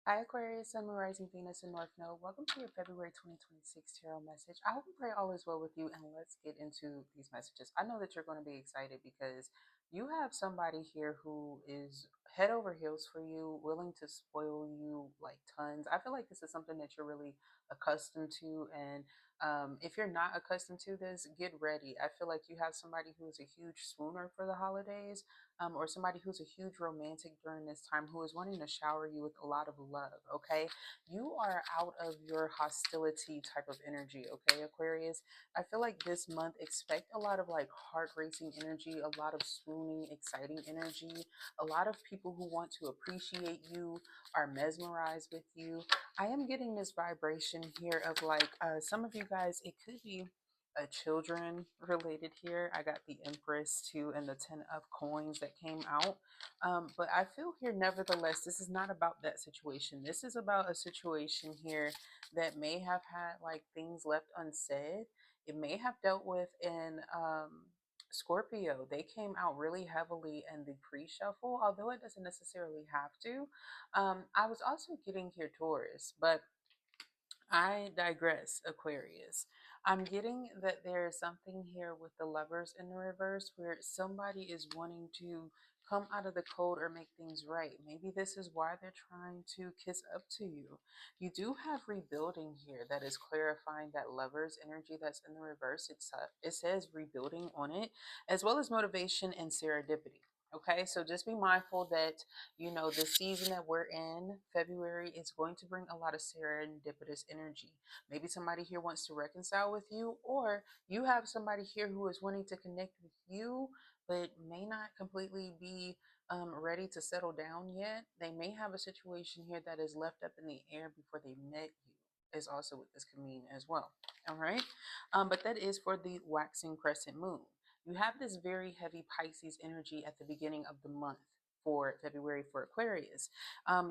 Hi Aquarius, Sun, Moon, Rising, Venus, and North Node. Welcome to your February 2026 Tarot message. I hope and pray all is well with you, and let's get into these messages. I know that you're going to be excited because you have somebody here who is head over heels for you, willing to spoil you like tons. I feel like this is something that you're really accustomed to, and if you're not accustomed to this, get ready. I feel like you have somebody who is a huge swooner for the holidays, or somebody who's a huge romantic during this time who is wanting to shower you with a lot of love. Okay, you are out of your hostility type of energy. Okay, Aquarius, I feel like this month expect a lot of like heart racing energy, a lot of swooning, exciting energy, a lot of people who want to appreciate you, are mesmerized with you. I am getting this vibration here of like some of you guys, it could be children related here. I got the Empress too and the 10 of coins that came out. But I feel here, nevertheless, this is not about that situation. This is about a situation here that may have had like things left unsaid. It may have dealt with in Scorpio. They came out really heavily in the pre shuffle, although it doesn't necessarily have to. I was also getting here Taurus, but I digress, Aquarius. I'm getting that there is something here with the lovers in the reverse where somebody is wanting to come out of the cold or make things right. Maybe this is why they're trying to kiss up to you. You do have rebuilding here that is clarifying that lovers energy that's in the reverse. It says rebuilding on it, as well as motivation and serendipity. Okay, so just be mindful that the season that we're in, February, is going to bring a lot of serendipitous energy. Maybe somebody here wants to reconcile with you, or you have somebody here who is wanting to connect with you, but may not completely be ready to settle down yet. They may have a situation here that is left up in the air before they met you, is also what this can mean as well. All right. But that is for the waxing crescent moon. You have this very heavy Pisces energy at the beginning of the month for February for Aquarius.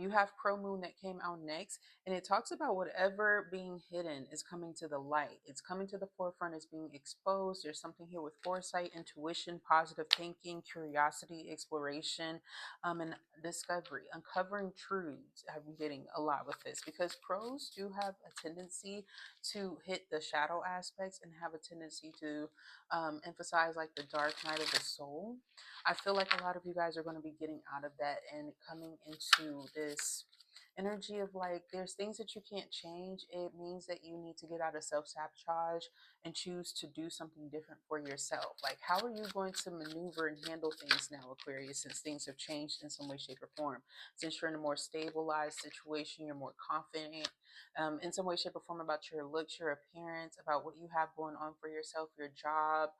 You have Pro Moon that came out next, and it talks about whatever being hidden is coming to the light. It's coming to the forefront, it's being exposed. There's something here with foresight, intuition, positive thinking, curiosity, exploration, and discovery, uncovering truths. I'm getting a lot with this because pros do have a tendency to hit the shadow aspects and have a tendency to emphasize like the dark night of the soul. I feel like a lot of you guys are going to be getting out of that and coming into this energy of like there's things that you can't change. It means that you need to get out of self-sabotage and choose to do something different for yourself. Like, how are you going to maneuver and handle things now, Aquarius, since things have changed in some way, shape, or form? Since you're in a more stabilized situation, you're more confident in some way, shape, or form about your looks, your appearance, about what you have going on for yourself, your job,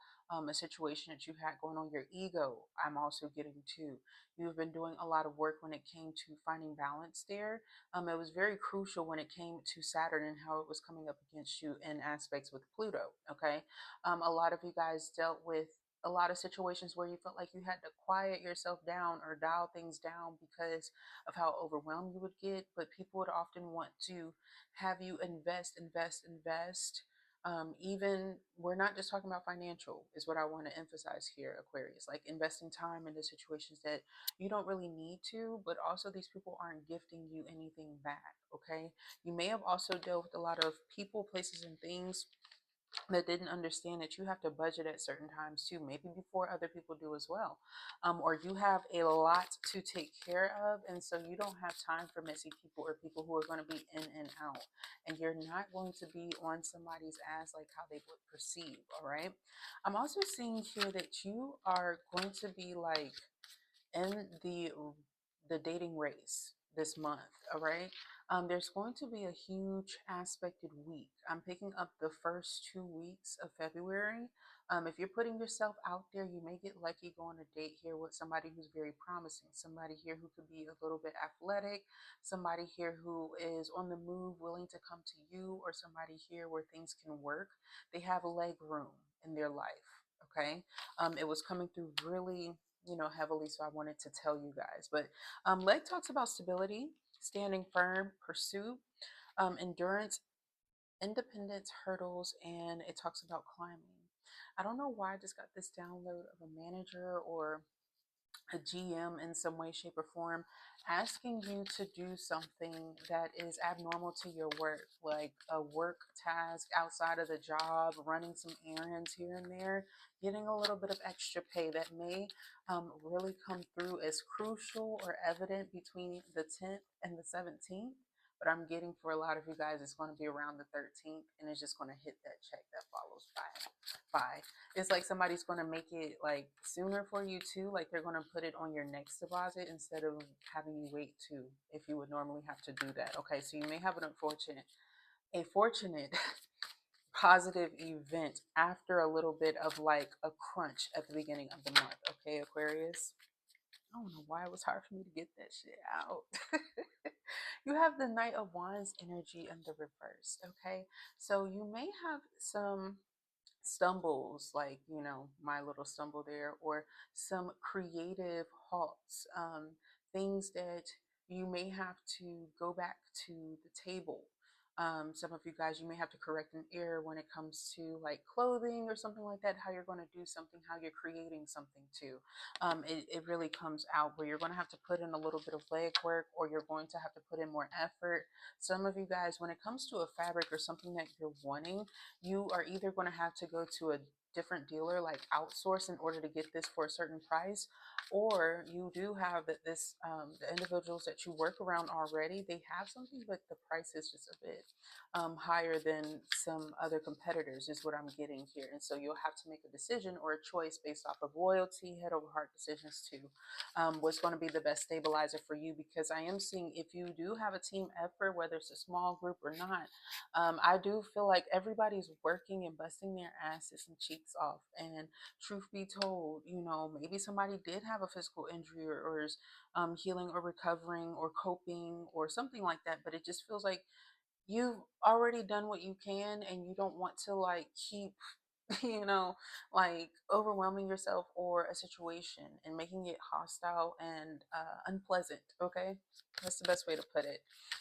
a situation that you had going on, your ego. I'm also getting to. You've been doing a lot of work when it came to finding balance there. It was very crucial when it came to Saturn and how it was coming up against you in aspects with Pluto. Okay. A lot of you guys dealt with a lot of situations where you felt like you had to quiet yourself down or dial things down because of how overwhelmed you would get. But people would often want to have you invest. Even we're not just talking about financial, is what I want to emphasize here, Aquarius. Like investing time into situations that you don't really need to, but also these people aren't gifting you anything back. Okay. You may have also dealt with a lot of people, places, and things that didn't understand that you have to budget at certain times too, maybe before other people do as well. Or you have a lot to take care of, and so you don't have time for messy people or people who are going to be in and out, and you're not going to be on somebody's ass like how they would perceive. All right. I'm also seeing here that you are going to be like in the dating race this month. All right. There's going to be a huge aspected week. I'm picking up the first 2 weeks of February. If you're putting yourself out there, you may get lucky going a date here with somebody who's very promising, somebody here who could be a little bit athletic, somebody here who is on the move, willing to come to you, or somebody here where things can work. They have a leg room in their life. Okay. It was coming through really heavily, so I wanted to tell you guys. But leg talks about stability, standing firm, pursuit, endurance, independence, hurdles, and it talks about climbing. I don't know why I just got this download of a manager or a GM in some way, shape, or form, asking you to do something that is abnormal to your work, like a work task outside of the job, running some errands here and there, getting a little bit of extra pay that may really come through as crucial or evident between the 10th and the 17th. But I'm getting for a lot of you guys, it's going to be around the 13th, and it's just going to hit that check that follows by. It's like somebody's going to make it like sooner for you too. Like they're going to put it on your next deposit instead of having you wait too, if you would normally have to do that. Okay, so you may have a fortunate positive event after a little bit of like a crunch at the beginning of the month. Okay, Aquarius. I don't know why it was hard for me to get that shit out. You have the Knight of Wands energy in the reverse. Okay, so you may have some stumbles, like, my little stumble there, or some creative halts, things that you may have to go back to the table. Some of you guys, you may have to correct an error when it comes to like clothing or something like that, how you're going to do something, how you're creating something too. It really comes out where you're going to have to put in a little bit of leg work, or you're going to have to put in more effort. Some of you guys, when it comes to a fabric or something that you're wanting, you are either going to have to go to a different dealer, like outsource, in order to get this for a certain price, or you do have that this the individuals that you work around already, they have something, but the price is just a bit higher than some other competitors, is what I'm getting here. And so you'll have to make a decision or a choice based off of loyalty, head over heart decisions to what's going to be the best stabilizer for you. Because I am seeing, if you do have a team effort, whether it's a small group or not, I do feel like everybody's working and busting their asses and cheeks off. And truth be told, maybe somebody did have a physical injury, or is healing or recovering or coping or something like that. But it just feels like you've already done what you can, and you don't want to like keep you know, like overwhelming yourself or a situation and making it hostile and unpleasant. Okay, that's the best way to put it.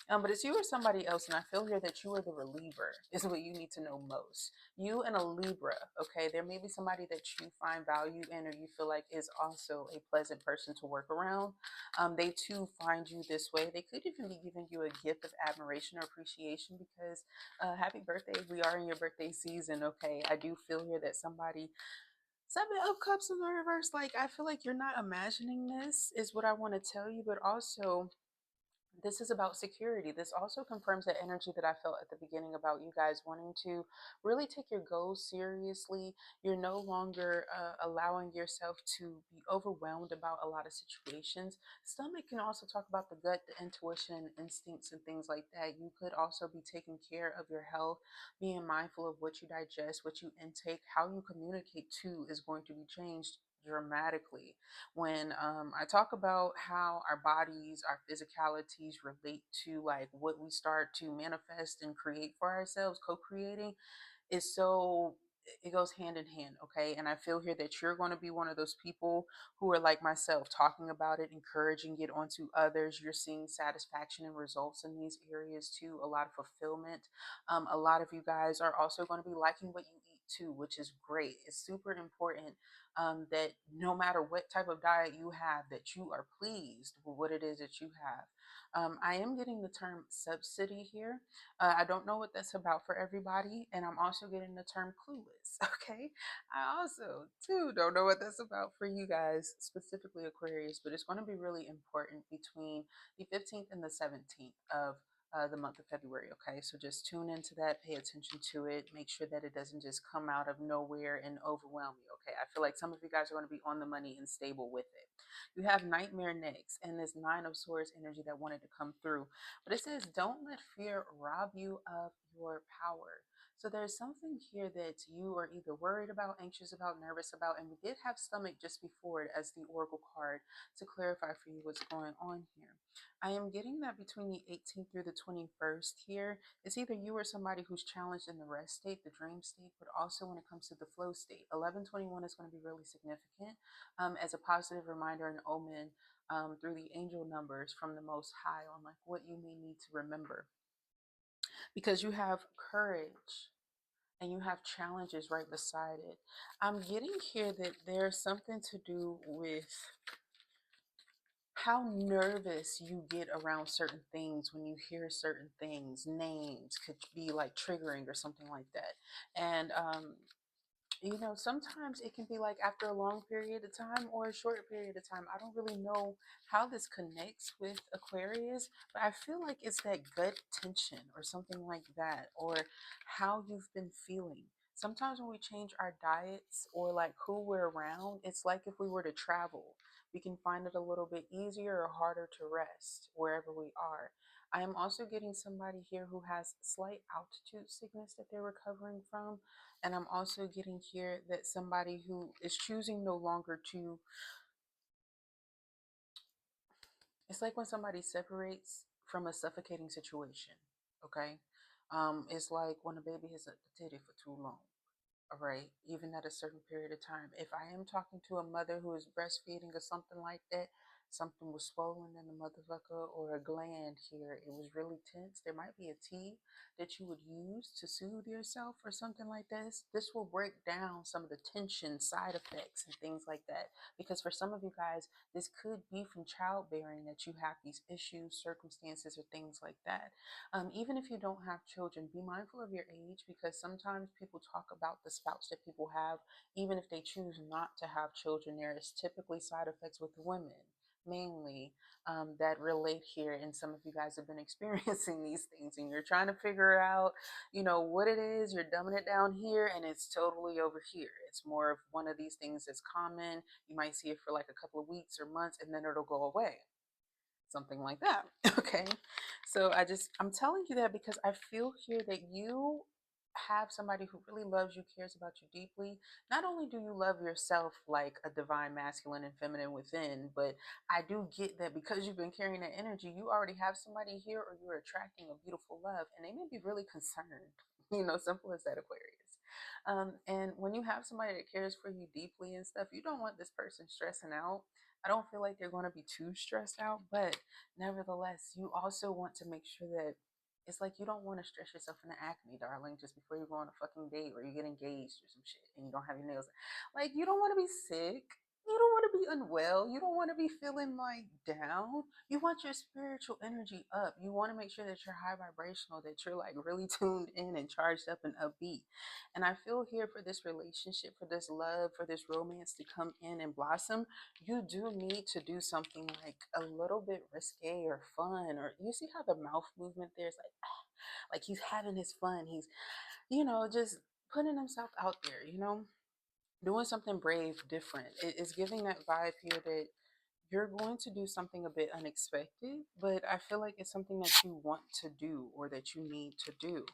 But it's you or somebody else, and I feel here that you are the reliever, is what you need to know most. You and a Libra. Okay, there may be somebody that you find value in, or you feel like is also a pleasant person to work around. They too find you this way. They could even be giving you a gift of admiration or appreciation, because happy birthday. We are in your birthday season. Okay, I do feel here that somebody, Seven of Cups in the reverse, like I feel like you're not imagining this, is what I want to tell you. But also, this is about security. This also confirms that energy that I felt at the beginning about you guys wanting to really take your goals seriously. You're no longer allowing yourself to be overwhelmed about a lot of situations. Stomach can also talk about the gut, the intuition, instincts, and things like that. You could also be taking care of your health, being mindful of what you digest, what you intake, how you communicate too is going to be changed dramatically when I talk about how our bodies, our physicalities relate to like what we start to manifest and create for ourselves, co-creating, is so, it goes hand in hand. Okay, and I feel here that you're going to be one of those people who are like myself, talking about it, encouraging it onto others. You're seeing satisfaction and results in these areas too, a lot of fulfillment. A lot of you guys are also going to be liking what you eat too, which is great. It's super important that no matter what type of diet you have, that you are pleased with what it is that you have. I am getting the term subsidy here. I don't know what that's about for everybody. And I'm also getting the term clueless. Okay. I also, too, don't know what that's about for you guys, specifically Aquarius, but it's going to be really important between the 15th and the 17th of the month of February. Okay. So just tune into that, pay attention to it, make sure that it doesn't just come out of nowhere and overwhelm you. Okay. I feel like some of you guys are going to be on the money and stable with it. You have Nightmare next, and this Nine of Swords energy that wanted to come through. But it says, don't let fear rob you of your power. So there's something here that you are either worried about, anxious about, nervous about, and we did have stomach just before it as the Oracle card to clarify for you what's going on here. I am getting that between the 18th through the 21st here, it's either you or somebody who's challenged in the rest state, the dream state, but also when it comes to the flow state. 1121 is going to be really significant as a positive reminder and omen through the angel numbers from the Most High on like what you may need to remember, because you have courage and you have challenges right beside it. I'm getting here that there's something to do with how nervous you get around certain things when you hear certain things. Names could be like triggering or something like that. And sometimes it can be like after a long period of time or a short period of time. I don't really know how this connects with Aquarius, but I feel like it's that gut tension or something like that, or how you've been feeling. Sometimes when we change our diets or like who we're around, it's like if we were to travel, we can find it a little bit easier or harder to rest wherever we are. I am also getting somebody here who has slight altitude sickness that they're recovering from. And I'm also getting here that somebody who is choosing no longer to, it's like when somebody separates from a suffocating situation, okay? It's like when a baby has a titty for too long. All right, even at a certain period of time. If I am talking to a mother who is breastfeeding or something like that, something was swollen in the motherfucker or a gland here, it was really tense. There might be a tea that you would use to soothe yourself or something like this. This will break down some of the tension, side effects, and things like that. Because for some of you guys, this could be from childbearing that you have these issues, circumstances, or things like that. Even if you don't have children, be mindful of your age, because sometimes people talk about the spouse that people have, even if they choose not to have children. There is typically side effects with women, mainly, that relate here. And some of you guys have been experiencing these things and you're trying to figure out, what it is. You're dumbing it down here and it's totally over here. It's more of one of these things that's common. You might see it for like a couple of weeks or months and then it'll go away, something like that. Okay. So I'm telling you that because I feel here that you have somebody who really loves you, cares about you deeply. Not only do you love yourself like a divine masculine and feminine within, but I do get that because you've been carrying that energy, you already have somebody here or you're attracting a beautiful love and they may be really concerned. Simple as that, Aquarius. And when you have somebody that cares for you deeply and stuff, you don't want this person stressing out. I don't feel like they're going to be too stressed out, but nevertheless, you also want to make sure that it's like you don't want to stress yourself into acne, darling, just before you go on a fucking date or you get engaged or some shit and you don't have your nails. Like, you don't want to be sick. You don't want to be unwell. You don't want to be feeling like down. You want your spiritual energy up. You want to make sure that you're high vibrational, that you're like really tuned in and charged up and upbeat. And I feel here for this relationship, for this love, for this romance to come in and blossom, you do need to do something like a little bit risque or fun. Or you see how the mouth movement there is like, like he's having his fun. He's, just putting himself out there, doing something brave, different. It's giving that vibe here that you're going to do something a bit unexpected, but I feel like it's something that you want to do or that you need to do.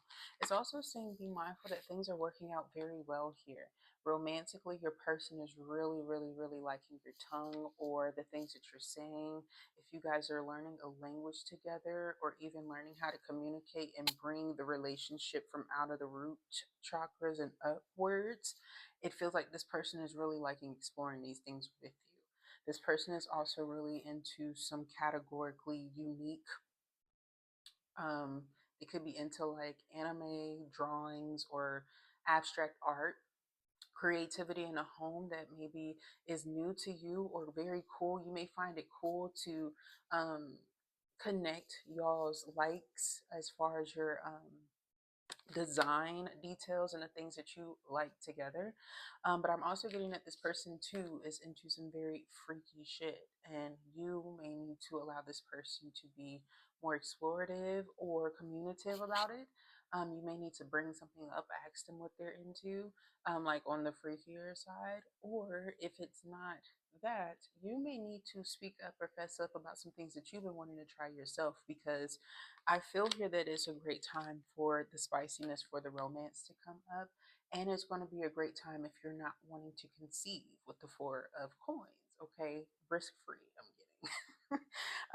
It's also saying be mindful that things are working out very well here. Romantically, your person is really, really, really liking your tongue or the things that you're saying. If you guys are learning a language together or even learning how to communicate and bring the relationship from out of the root chakras and upwards, it feels like this person is really liking exploring these things with you. This person is also really into some categorically unique, um, it could be into like anime, drawings, or abstract art, creativity in a home that maybe is new to you or very cool. You may find it cool to um, connect y'all's likes as far as your design details and the things that you like together. But I'm also getting that this person too is into some very freaky shit, and you may need to allow this person to be more explorative or communicative about it. You may need to bring something up, ask them what they're into, like on the freakier side, or if it's not that, you may need to speak up or fess up about some things that you've been wanting to try yourself, because I feel here that it's a great time for the spiciness, for the romance to come up. And it's going to be a great time if you're not wanting to conceive with the Four of Coins, okay? Risk free, I'm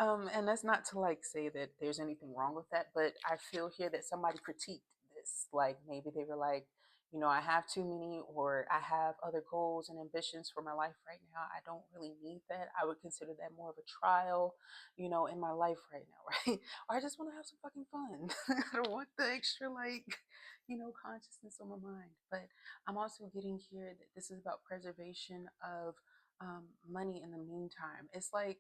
getting. And that's not to like say that there's anything wrong with that, but I feel here that somebody critiqued this. Like maybe they were like, I have too many, or I have other goals and ambitions for my life right now. I don't really need that. I would consider that more of a trial, in my life right now, right? Or I just want to have some fucking fun. I don't want the extra, like, consciousness on my mind. But I'm also getting here that this is about preservation of money in the meantime. It's like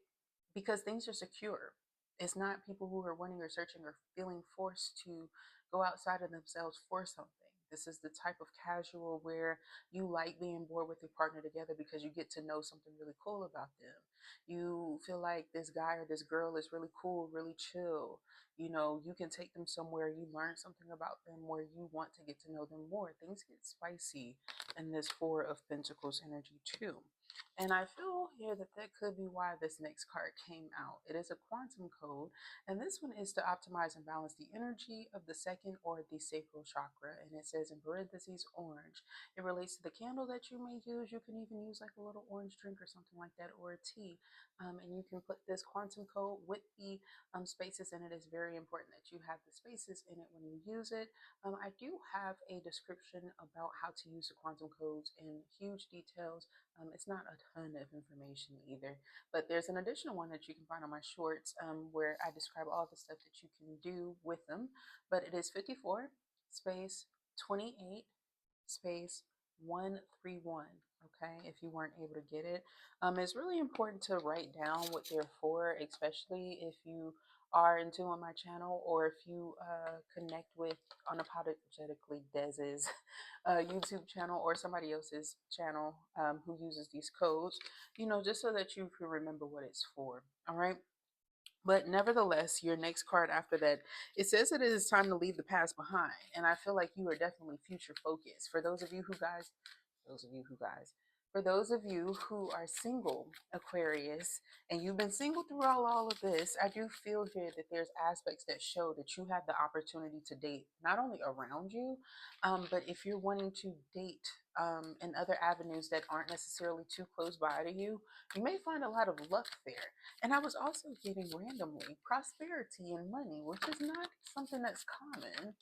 because things are secure. It's not people who are wanting or searching or feeling forced to go outside of themselves for something. This is the type of casual where you like being bored with your partner together because you get to know something really cool about them. You feel like this guy or this girl is really cool, really chill. You know, you can take them somewhere, you learn something about them where you want to get to know them more. Things get spicy in this Four of Pentacles energy too. And I feel here that that could be why this next card came out. It is a quantum code, and this one is to optimize and balance the energy of the second or the sacral chakra. And it says in parentheses orange. It relates to the candle that you may use. You can even use like a little orange drink or something like that, or a tea. And you can put this quantum code with the spaces in it. It's very important that you have the spaces in it when you use it. I do have a description about how to use the quantum codes in huge details. It's not a ton of information either, but there's an additional one that you can find on my shorts where I describe all the stuff that you can do with them. But it is 54 space 28 space 131. Okay, if you weren't able to get it, it's really important to write down what they're for, especially if you are into on my channel or if you connect with unapologetically Dez's YouTube channel or somebody else's channel who uses these codes, you know, just so that you can remember what it's for. All right. But nevertheless, your next card after that, it says that it is time to leave the past behind. And I feel like you are definitely future focused. For those of you who are single, Aquarius, and you've been single throughout all of this, I do feel here that there's aspects that show that you have the opportunity to date not only around you, but if you're wanting to date in other avenues that aren't necessarily too close by to you, you may find a lot of luck there. And I was also getting randomly prosperity and money, which is not something that's common.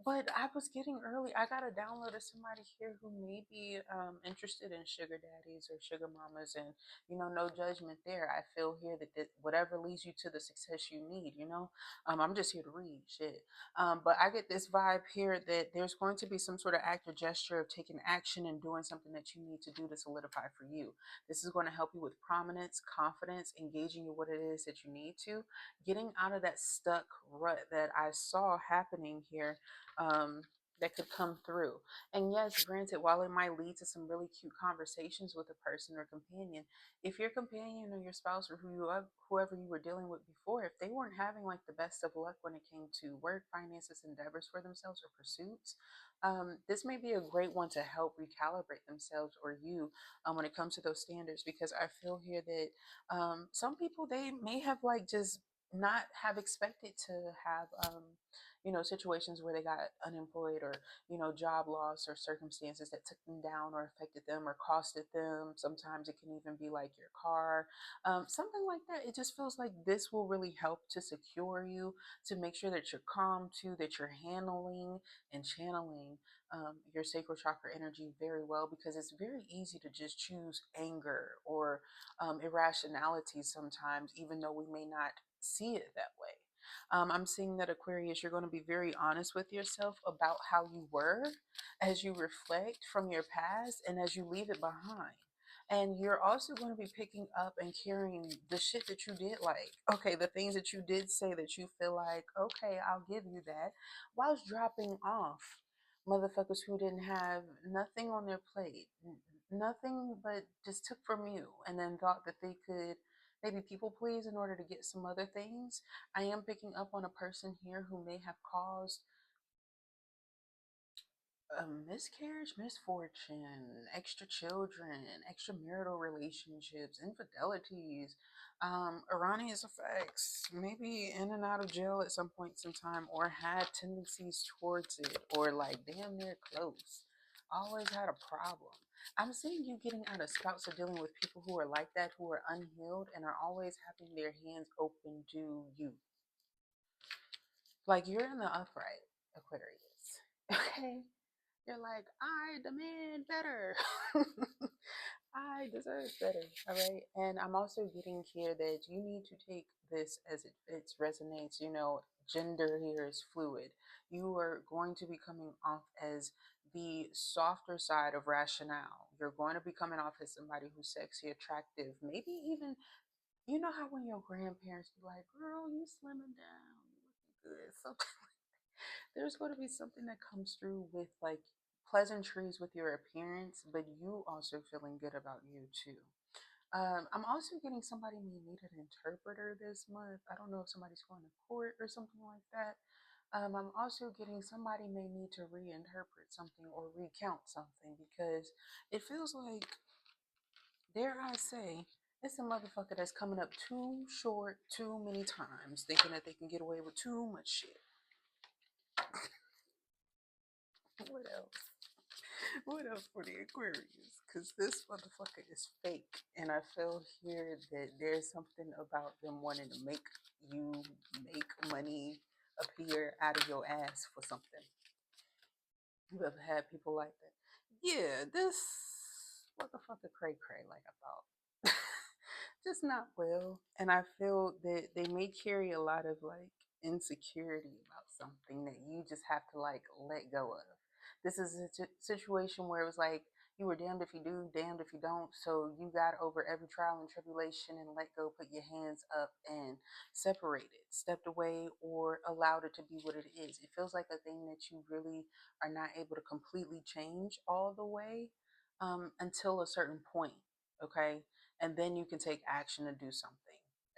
But I was getting early. I got a download of somebody here who may be interested in sugar daddies or sugar mamas, and you know, no judgment there. I feel here that whatever leads you to the success you need, you know, I'm just here to read shit. But I get this vibe here that there's going to be some sort of act or gesture of taking action and doing something that you need to do to solidify for you. This is going to help you with prominence, confidence, engaging in what it is that you need to, getting out of that stuck rut that I saw happening here um, that could come through. And yes, granted, while it might lead to some really cute conversations with a person or companion, if your companion or your spouse or whoever you were dealing with before, if they weren't having like the best of luck when it came to work, finances, endeavors for themselves or pursuits, this may be a great one to help recalibrate themselves or you when it comes to those standards. Because I feel here that some people, they may have like just not have expected to have you know, situations where they got unemployed or, you know, job loss or circumstances that took them down or affected them or costed them. Sometimes it can even be like your car, something like that. It just feels like this will really help to secure you, to make sure that you're calm too, that you're handling and channeling your sacral chakra energy very well, because it's very easy to just choose anger or irrationality sometimes, even though we may not see it that way. I'm seeing that Aquarius, you're going to be very honest with yourself about how you were as you reflect from your past and as you leave it behind. And you're also going to be picking up and carrying the shit that you did like. Okay, the things that you did say that you feel like, okay, I'll give you that, whilst dropping off motherfuckers who didn't have nothing on their plate, nothing but just took from you and then thought that they could maybe people please in order to get some other things. I am picking up on a person here who may have caused a miscarriage, misfortune, extra children, extramarital relationships, infidelities, erroneous effects, maybe in and out of jail at some points in time, or had tendencies towards it, or like damn near close. Always had a problem. I'm seeing you getting out of spouts or dealing with people who are like that, who are unhealed and are always having their hands open to you. Like you're in the upright, Aquarius. Okay? You're like, I demand better. I deserve better. All right. And I'm also getting here that you need to take this as it resonates. You know, gender here is fluid. You are going to be coming off as the softer side of rationale. You're going to be coming off as somebody who's sexy, attractive, maybe even You know how when your grandparents be like, girl, you slimming down, you looking good. Something there's going to be something that comes through with like pleasantries with your appearance, but you also feeling good about you too. I'm also getting somebody may need an interpreter this month. I don't know if somebody's going to court or something like that. I'm also getting somebody may need to reinterpret something or recount something because it feels like, dare I say, it's a motherfucker that's coming up too short too many times, thinking that they can get away with too much shit. What else? What else for the Aquarius? Because this motherfucker is fake. And I feel here that there's something about them wanting to make you make money appear out of your ass for something. You ever had people like that? Yeah, this motherfucker cray cray like I thought. Just not well. And I feel that they may carry a lot of like insecurity about something that you just have to like let go of. This is a situation where it was like you were damned if you do, damned if you don't. So you got over every trial and tribulation and let go, put your hands up and separated, stepped away, or allowed it to be what it is. It feels like a thing that you really are not able to completely change all the way until a certain point. Okay. And then you can take action to do something.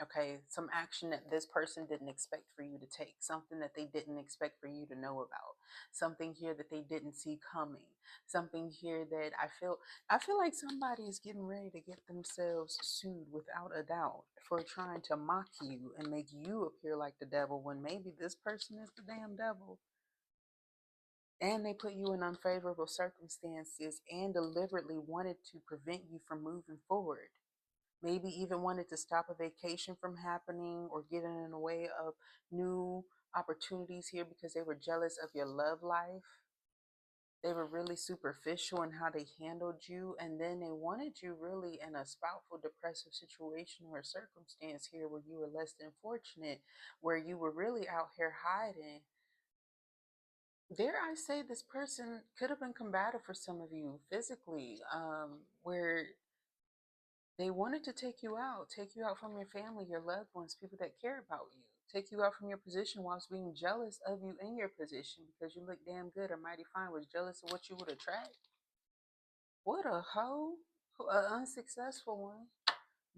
Okay. Some action that this person didn't expect for you to take, something that they didn't expect for you to know about, something here that they didn't see coming, something here that I feel like somebody is getting ready to get themselves sued without a doubt for trying to mock you and make you appear like the devil when maybe this person is the damn devil. And they put you in unfavorable circumstances and deliberately wanted to prevent you from moving forward. Maybe even wanted to stop a vacation from happening or getting in the way of new opportunities here because they were jealous of your love life. They were really superficial in how they handled you, and then they wanted you really in a spoutful, depressive situation or circumstance here where you were less than fortunate, where you were really out here hiding. Dare I say, this person could have been combative for some of you physically, where they wanted to take you out from your family, your loved ones, people that care about you, take you out from your position whilst being jealous of you in your position because you look damn good or mighty fine, was jealous of what you would attract. What a hoe, an unsuccessful one.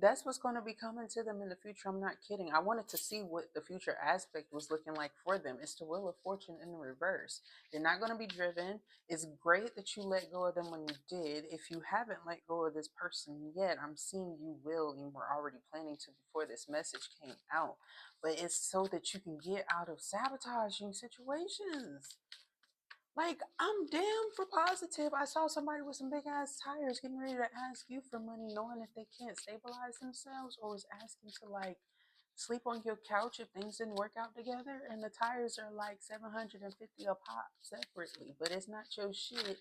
That's what's going to be coming to them in the future. I'm not kidding. I wanted to see what the future aspect was looking like for them. It's the Wheel of Fortune in reverse. They're not going to be driven. It's great that you let go of them when you did. If you haven't let go of this person yet, I'm seeing you will, and we're already planning to before this message came out. But it's so that you can get out of sabotaging situations. Like, I'm damn for positive. I saw somebody with some big ass tires getting ready to ask you for money, knowing that they can't stabilize themselves, or was asking to like sleep on your couch if things didn't work out together. And the tires are like 750 a pop separately, but it's not your shit.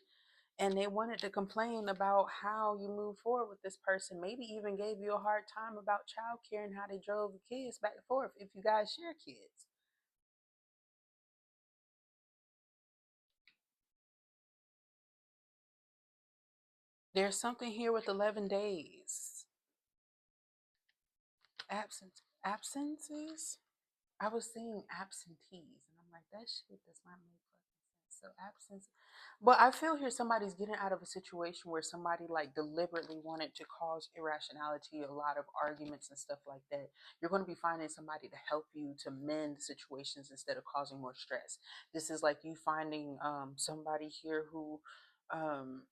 And they wanted to complain about how you move forward with this person, maybe even gave you a hard time about childcare and how they drove the kids back and forth if you guys share kids. There's something here with 11 days. Absences. I was saying absentees, and I'm like, that shit does not make fucking sense. So absence, but I feel here somebody's getting out of a situation where somebody like deliberately wanted to cause irrationality, a lot of arguments and stuff like that. You're going to be finding somebody to help you to mend situations instead of causing more stress. This is like you finding somebody here who um,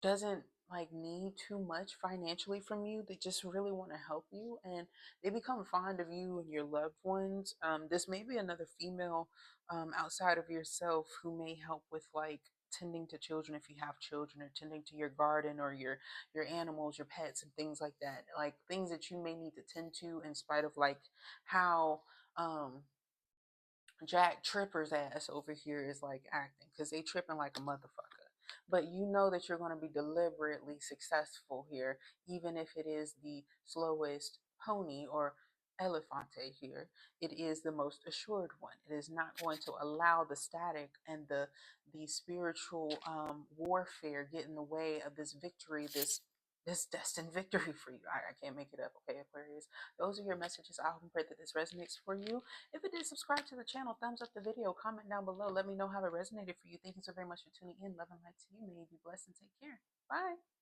doesn't like need too much financially from you. They just really want to help you, and they become fond of you and your loved ones. This may be another female outside of yourself who may help with like tending to children if you have children, or tending to your garden or your animals, your pets, and things like that, like things that you may need to tend to in spite of like how um Jack Tripper's ass over here is like acting, because they tripping like a motherfucker. But you know that you're going to be deliberately successful here, even if it is the slowest pony or elefante here. It is the most assured one. It is not going to allow the static and the spiritual warfare get in the way of this victory, this this destined victory for you. I can't make it up. Okay, Aquarius. Those are your messages. I hope and pray that this resonates for you. If it did, subscribe to the channel, thumbs up the video, comment down below. Let me know how it resonated for you. Thank you so very much for tuning in. Love and light to you. May you be blessed and take care. Bye.